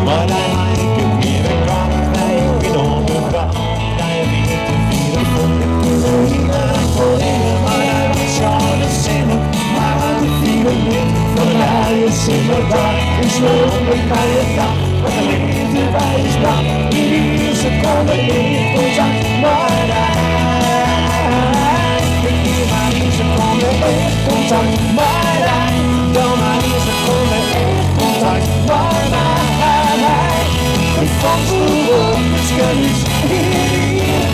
Maar hij maakt het meer en kan hij in onderbouw. Hij weet te vieren voor de kinderen, maar voor dingen. Maar hij was al de zinnen, maar aan de vieren niet. Van hij is in de dag, in slopen kan je dag. Wat de liefde bij is bang, in die seconde in contact. Maar hij, in die seconde in contact. Maar hij, dan maar in seconde in contact. Maar hij, de vangstgewoon is kennis in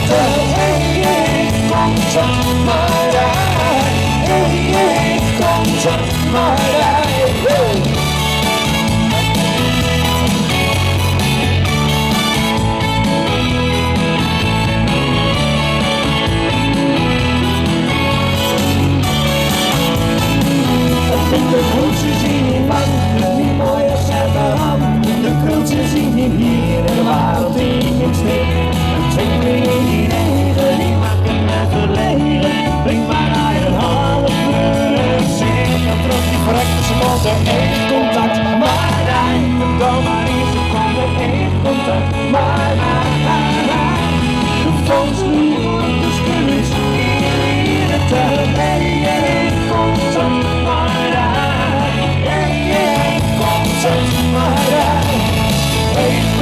de contact. Maar hij, contact. Maar hij. De koeltjes in je wand, niet mooi als uit de hand. De krultjes in je bier en de wereld in je stik. Een twinkeling in je regen, die maken me verlegen. Breng maar naar je half uur, zing. Dan trok die verrekte seconde één contact. Maar hij, dan maar in seconde één contact. Maar hij, de volksliefde, de spullen in de tuin. Één contact. Maar hij,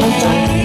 contact.